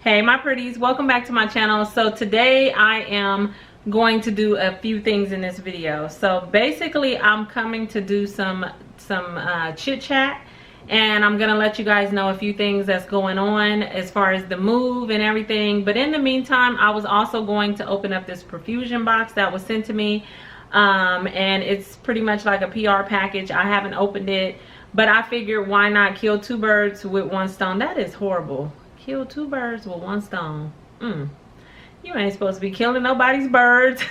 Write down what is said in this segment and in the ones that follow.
Hey my pretties, welcome back to my channel. So today I am going to do a few things in this video. So basically I'm coming to do some chit chat, and I'm gonna let you guys know a few things that's going on as far as the move and everything. But in the meantime, I was also going to open up this Profusion box that was sent to me, and it's pretty much like a PR package. I haven't opened it, but I figured why not kill two birds with one stone. That is horrible. Kill two birds with one stone. You ain't supposed to be killing nobody's birds.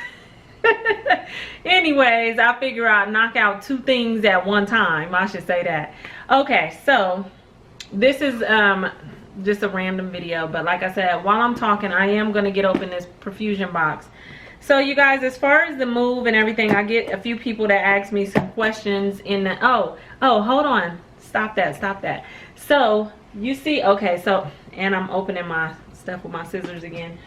Anyways, I figure I'd knock out two things at one time. I should say that. Okay, so this is just a random video, but like I said, while I'm talking, I am going to get open this Profusion box. So you guys, as far as the move and everything, I get a few people that ask me some questions in the oh hold on, stop that. So you see, okay, so, and I'm opening my stuff with my scissors again.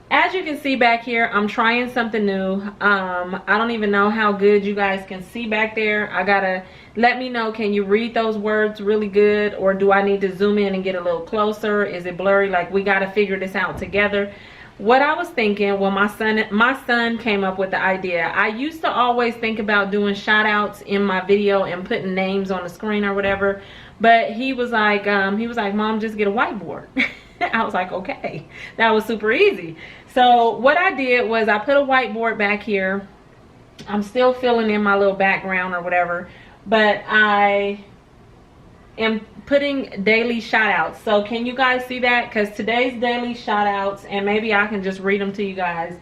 As you can see back here, I'm trying something new. I don't even know how good you guys can see back there. I gotta let me know, can you read those words really good, or do I need to zoom in and get a little closer? Is it blurry? Like, we gotta figure this out together. What I was thinking, well, my son came up with the idea. I used to always think about doing shout outs in my video and putting names on the screen or whatever, but he was like, Mom, just get a whiteboard. I was like, okay, that was super easy. So what I did was I put a whiteboard back here. I'm still filling in my little background or whatever, but I am putting daily shout outs. So can you guys see that? Because today's daily shout outs, and maybe I can just read them to you guys,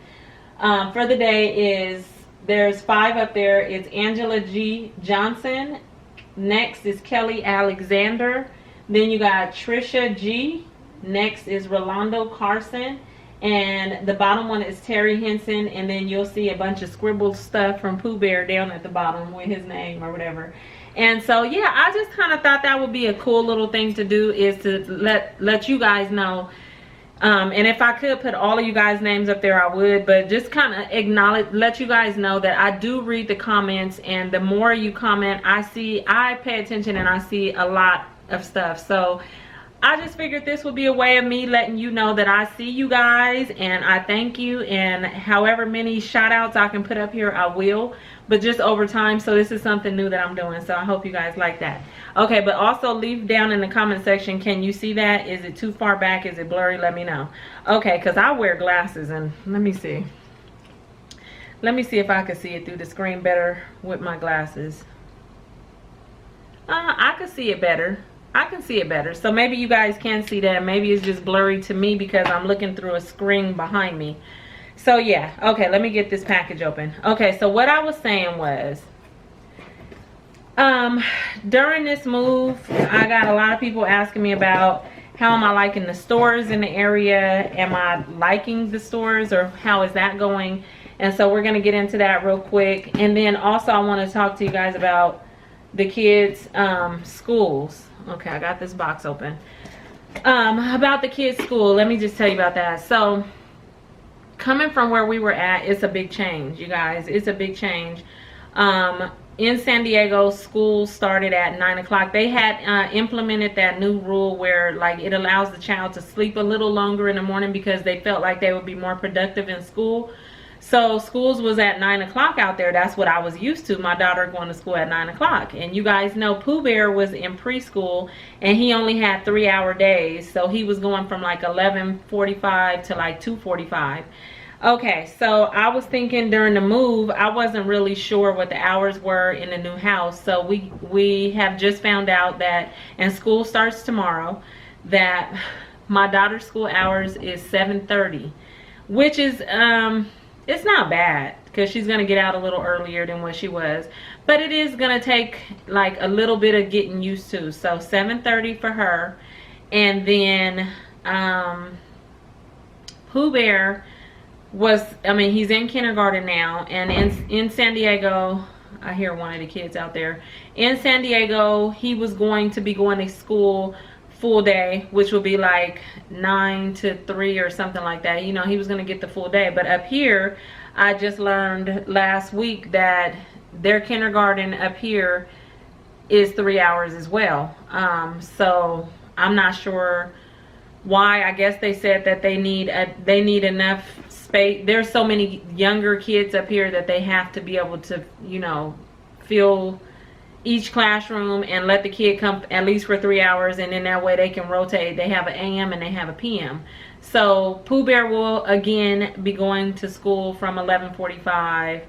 for the day is, there's 5 up there. It's Angela G. Johnson. Next is Kelly Alexander. Then you got Trisha G. Next is Rolando Carson. And the bottom one is Terry Henson. And then you'll see a bunch of scribbled stuff from Pooh Bear down at the bottom with his name or whatever. And so yeah, I just kind of thought that would be a cool little thing to do, is to let you guys know. And if I could put all of you guys' names up there, I would, but just kind of acknowledge, let you guys know that I do read the comments, and the more you comment, I pay attention and I see a lot of stuff. So I just figured this would be a way of me letting you know that I see you guys and I thank you, and however many shout outs I can put up here, I will, but just over time. So this is something new that I'm doing, so I hope you guys like that. Okay, but also leave down in the comment section, can you see that? Is it too far back? Is it blurry? Let me know. Okay, because I wear glasses, and let me see if I can see it through the screen better with my glasses. I can see it better. I can see it better. So maybe you guys can see that. Maybe it's just blurry to me because I'm looking through a screen behind me. So yeah, okay, let me get this package open. Okay, so what I was saying was, during this move, I got a lot of people asking me about how am I liking the stores in the area? Am I liking the stores, or how is that going? And so we're gonna get into that real quick. And then also I wanna talk to you guys about the kids' schools. Okay, I got this box open. About the kids' school, let me just tell you about that. So coming from where we were at, it's a big change, you guys. It's a big change. In San Diego, school started at 9 o'clock. They had implemented that new rule where, like, it allows the child to sleep a little longer in the morning because they felt like they would be more productive in school. So schools was at 9 o'clock out there. That's what I was used to, my daughter going to school at 9 o'clock. And you guys know Pooh Bear was in preschool, and he only had 3-hour days. So he was going from like 11:45 to like 2:45. Okay, so I was thinking during the move, I wasn't really sure what the hours were in the new house. So we have just found out that, and school starts tomorrow, that my daughter's school hours is 7:30, which is it's not bad because she's gonna get out a little earlier than what she was, but it is gonna take like a little bit of getting used to. So 7:30 for her. And then Pooh Bear was, I mean, he's in kindergarten now, and in San Diego, I hear one of the kids out there, in San Diego, he was going to be going to school full day, which would be like 9 to 3 or something like that. You know, he was going to get the full day. But up here, I just learned last week that their kindergarten up here is 3 hours as well. So I'm not sure why. I guess they said that they need enough space. There's so many younger kids up here that they have to be able to, you know, fill each classroom and let the kid come at least for 3 hours, and then that way they can rotate. They have an AM and they have a PM. So Pooh Bear will again be going to school from 11:45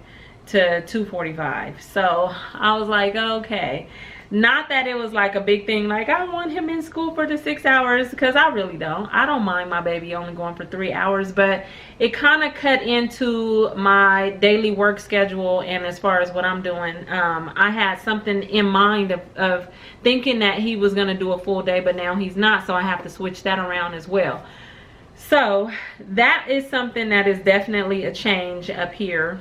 to 2:45. So I was like, okay. Not that it was like a big thing, like I want him in school for the 6 hours, because I really don't. I don't mind my baby only going for 3 hours, but it kind of cut into my daily work schedule. And as far as what I'm doing, I had something in mind of thinking that he was going to do a full day, but now he's not, so I have to switch that around as well. So that is something that is definitely a change up here.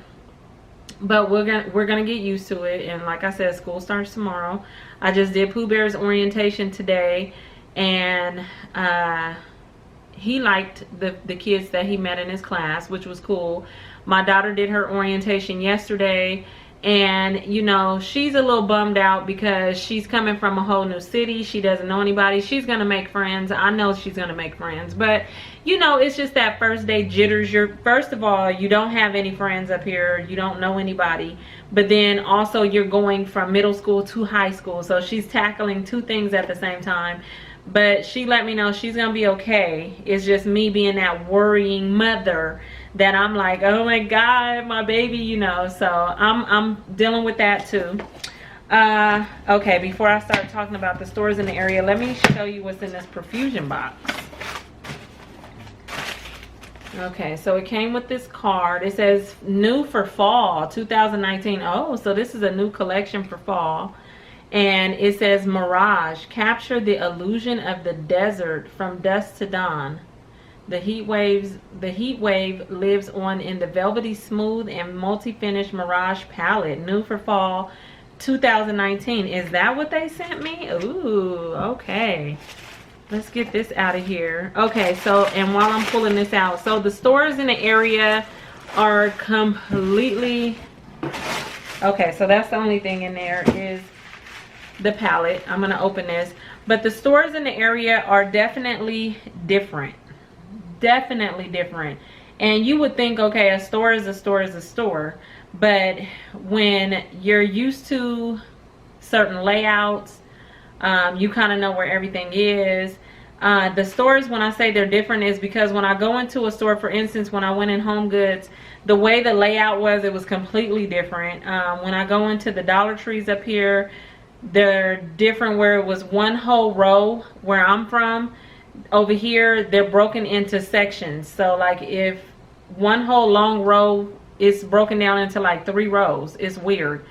But we're gonna get used to it. And like I said, school starts tomorrow. I just did Pooh Bear's orientation today, and he liked the kids that he met in his class, which was cool. My daughter did her orientation yesterday, and you know, she's a little bummed out because she's coming from a whole new city. She doesn't know anybody. She's gonna make friends. I know she's gonna make friends, but you know, it's just that first day jitters. First of all, you don't have any friends up here. You don't know anybody. But then also you're going from middle school to high school. So she's tackling two things at the same time. But she let me know she's gonna be okay. It's just me being that worrying mother that I'm like, oh my God, my baby, you know. So I'm dealing with that too. Okay, before I start talking about the stores in the area, let me show you what's in this Profusion box. Okay, so it came with this card. It says new for fall 2019. Oh, so this is a new collection for fall. And it says Mirage, capture the illusion of the desert from dusk to dawn. The heat wave lives on in the velvety smooth and multi-finish Mirage palette, new for fall 2019. Is that what they sent me? Ooh, okay. Let's get this out of here. Okay, so, and while I'm pulling this out, so the stores in the area are completely, okay, so that's the only thing in there is the palette. I'm gonna open this, but the stores in the area are definitely different. Definitely different. And you would think, okay, a store is a store is a store, but when you're used to certain layouts, you kind of know where everything is. The stores, when I say they're different, is because when I go into a store, for instance, when I went in Home Goods, the way the layout was, it was completely different. When I go into the Dollar Trees up here, they're different, where it was one whole row where I'm from. Over here, they're broken into sections. So like if one whole long row is broken down into like 3 rows, it's weird.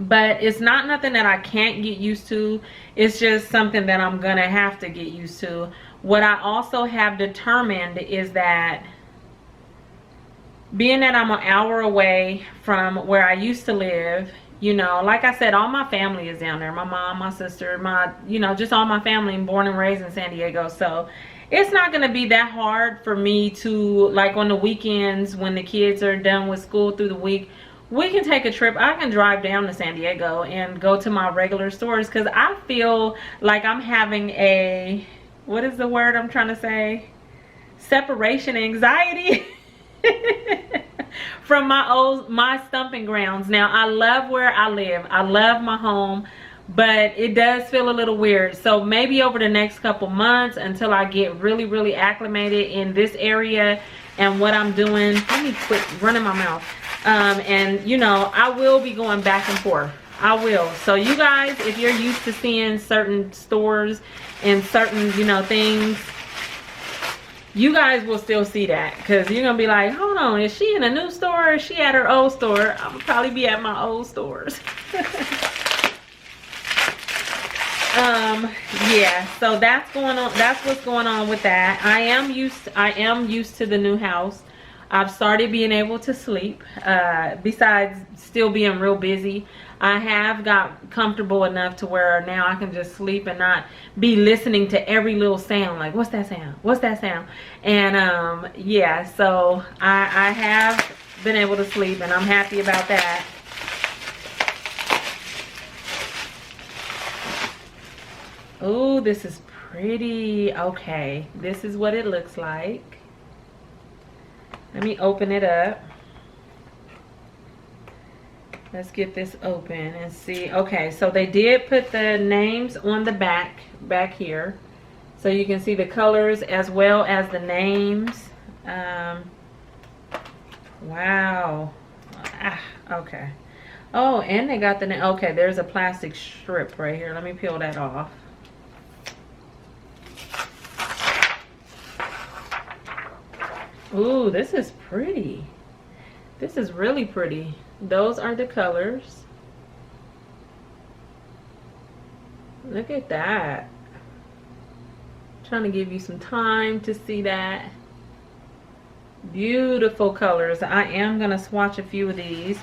But it's not nothing that I can't get used to. It's just something that I'm gonna have to get used to. What I also have determined is that being that I'm an hour away from where I used to live, you know, like I said, all my family is down there. My mom, my sister, my, you know, just all my family, born and raised in San Diego. So it's not gonna be that hard for me to, like on the weekends when the kids are done with school through the week, we can take a trip. I can drive down to San Diego and go to my regular stores, because I feel like I'm having a, what is the word I'm trying to say? Separation anxiety from my stomping grounds. Now, I love where I live. I love my home, but it does feel a little weird. So maybe over the next couple months, until I get really, really acclimated in this area and what I'm doing. Let me quit running my mouth. And you know, I will be going back and forth. I will. So you guys, if you're used to seeing certain stores and certain, you know, things, you guys will still see that, because you're gonna be like, hold on, is she in a new store or is she at her old store? I'm probably be at my old stores. Yeah, so that's going on. That's what's going on with that. I am used to the new house. I've started being able to sleep. Besides still being real busy, I have got comfortable enough to where now I can just sleep and not be listening to every little sound, like what's that sound, what's that sound. And yeah, so I have been able to sleep, and I'm happy about that. Oh, this is pretty. Okay, this is what it looks like. Let me open it up. Let's get this open and see. Okay, so they did put the names on the back here, so you can see the colors as well as the names. Wow. Okay. Oh, and they got the, okay, there's a plastic strip right here. Let me peel that off. Ooh, this is pretty. This is really pretty. Those are the colors. Look at that. Trying to give you some time to see that. Beautiful colors. I am gonna swatch a few of these.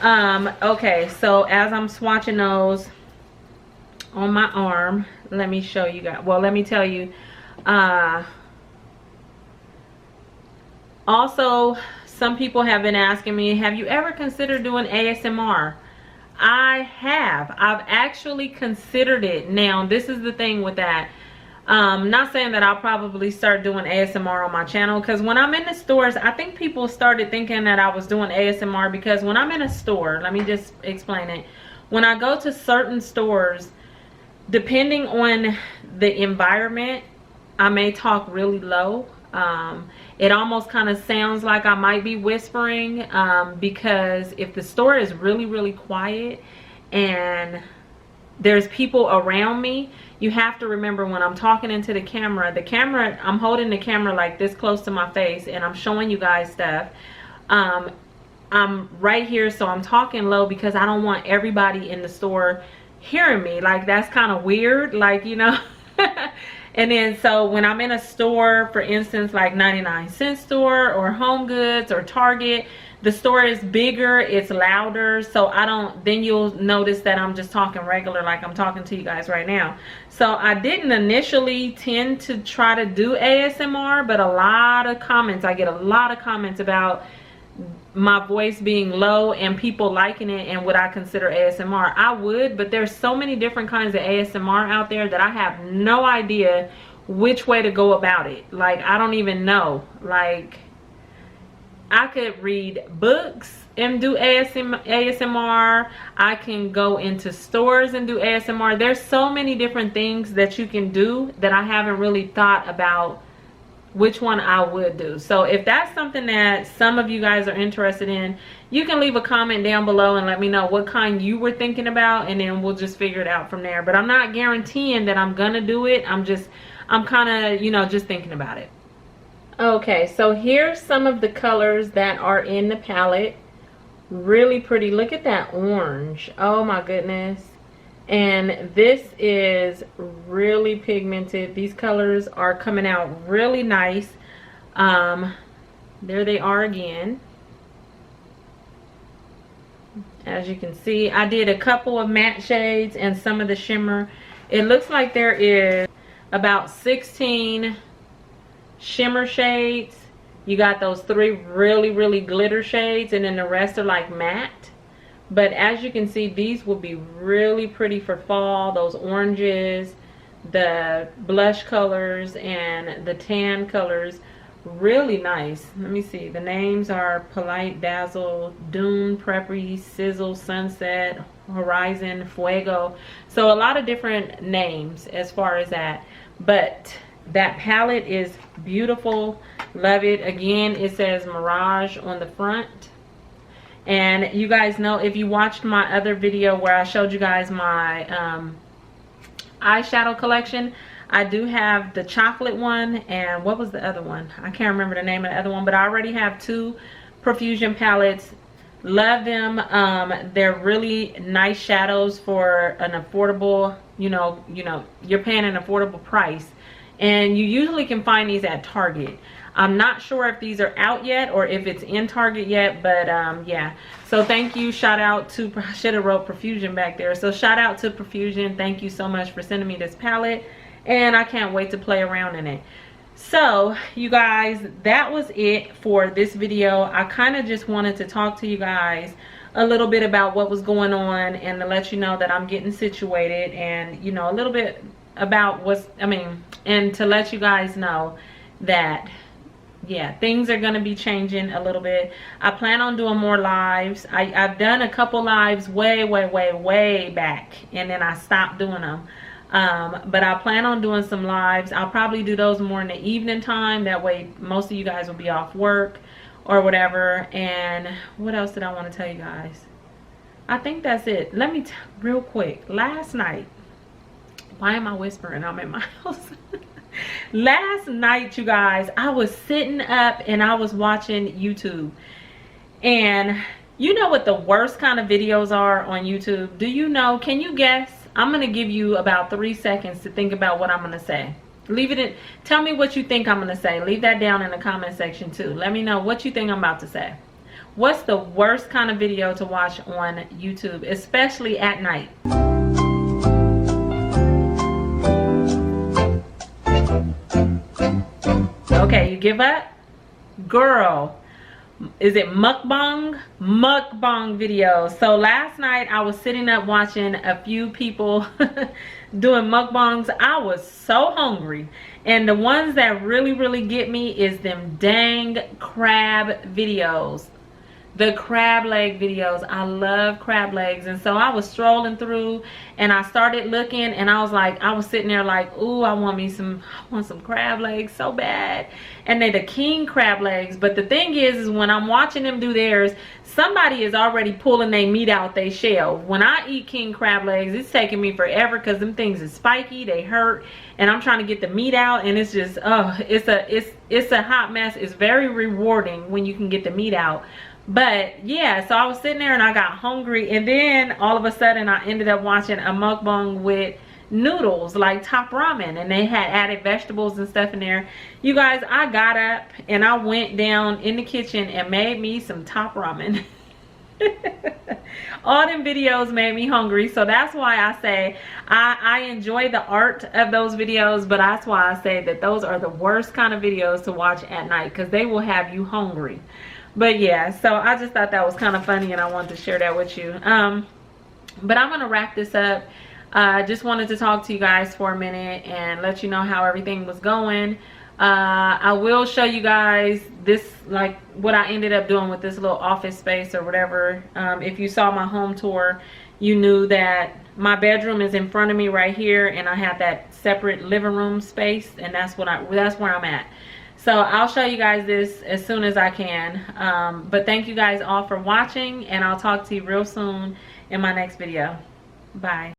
Okay, so as I'm swatching those on my arm, let me show you guys. Well, let me tell you. Also, some people have been asking me, have you ever considered doing ASMR? I have. I've actually considered it. Now, this is the thing with that. Not saying that I'll probably start doing ASMR on my channel, because when I'm in the stores, I think people started thinking that I was doing ASMR because when I'm in a store, let me just explain it. When I go to certain stores, depending on the environment, I may talk really low. It almost kind of sounds like I might be whispering, because if the store is really, really quiet and there's people around me, you have to remember when I'm talking into the camera, I'm holding the camera like this close to my face and I'm showing you guys stuff. I'm right here, so I'm talking low because I don't want everybody in the store hearing me. Like, that's kind of weird, like, you know. And then so when I'm in a store, for instance, like 99-cent store or Home Goods or Target, the store is bigger, it's louder, so then you'll notice that I'm just talking regular like I'm talking to you guys right now. So I didn't initially tend to try to do ASMR, but I get a lot of comments about my voice being low and people liking it and would I consider ASMR. I would, but there's so many different kinds of ASMR out there that I have no idea which way to go about it. Like, I don't even know. Like, I could read books and do ASMR. I can go into stores and do ASMR. There's so many different things that you can do that I haven't really thought about which one I would do. So if that's something that some of you guys are interested in, you can leave a comment down below and let me know what kind you were thinking about, and then we'll just figure it out from there. But I'm not guaranteeing that I'm gonna do it. I'm kind of, you know, just thinking about it. Okay, so here's some of the colors that are in the palette. Really pretty. Look at that orange. Oh my goodness. And this is really pigmented. These colors are coming out really nice. There they are again. As you can see, I did a couple of matte shades and some of the shimmer. It looks like there is about 16 shimmer shades. You got those 3 really, really glitter shades, and then the rest are like matte. But as you can see, these will be really pretty for fall. Those oranges, the blush colors, and the tan colors, really nice. Let me see. The names are Polite, Dazzle, Dune, Preppy, Sizzle, Sunset, Horizon, Fuego. So a lot of different names as far as that. But that palette is beautiful. Love it. Again, it says Mirage on the front. And you guys know, if you watched my other video where I showed you guys my eyeshadow collection, I do have the chocolate one, and what was the other one? I can't remember the name of the other one, but I already have 2 Profusion palettes. Love them. They're really nice shadows for an affordable, you know, you're paying an affordable price. And you usually can find these at Target. I'm not sure if these are out yet or if it's in Target yet, but yeah. So thank you. Shout out to, I should have wrote Profusion back there. So shout out to Profusion. Thank you so much for sending me this palette, and I can't wait to play around in it. So you guys, that was it for this video. I kind of just wanted to talk to you guys a little bit about what was going on and to let you know that I'm getting situated, and you know, a little bit about what's, and to let you guys know that, yeah, things are going to be changing a little bit. I plan on doing more lives. I've done a couple lives way back, and then I stopped doing them. But I plan on doing some lives. I'll probably do those more in the evening time. That way most of you guys will be off work or whatever. And what else did I want to tell you guys? I think that's it. Let me real quick. Last night, why am I whispering? I'm in my house. Last night, you guys, I was sitting up and I was watching YouTube. And you know what the worst kind of videos are on YouTube? Do you know? Can you guess? I'm going to give you about 3 seconds to think about what I'm going to say. Leave it in. Tell me what you think I'm going to say. Leave that down in the comment section too. Let me know what you think I'm about to say. What's the worst kind of video to watch on YouTube, especially at night? Okay, you give up? Girl, is it mukbang? Mukbang videos. So last night I was sitting up watching a few people doing mukbangs. I was so hungry. And the ones that really get me is them dang crab videos. The crab leg videos. I love crab legs. And so I was strolling through and I started looking, and I was like, I was sitting there like, ooh, I want some crab legs so bad. And they're the king crab legs. But the thing is when I'm watching them do theirs, somebody is already pulling their meat out their shell. When I eat king crab legs, it's taking me forever because them things is spiky, they hurt, and I'm trying to get the meat out, and it's just, oh, it's a hot mess. It's very rewarding when you can get the meat out. But yeah, so I was sitting there and I got hungry, and then all of a sudden I ended up watching a mukbang with noodles, like top ramen, and they had added vegetables and stuff in there. You guys, I got up and I went down in the kitchen and made me some top ramen. All them videos made me hungry, so that's why I say I enjoy the art of those videos, but that's why I say that those are the worst kind of videos to watch at night because they will have you hungry. But yeah, so I just thought that was kind of funny and I wanted to share that with you. But I'm gonna wrap this up. I just wanted to talk to you guys for a minute and let you know how everything was going. I will show you guys this, like what I ended up doing with this little office space or whatever. If you saw my home tour, you knew that my bedroom is in front of me right here, and I have that separate living room space, and that's where I'm at. So I'll show you guys this as soon as I can. But thank you guys all for watching, and I'll talk to you real soon in my next video. Bye.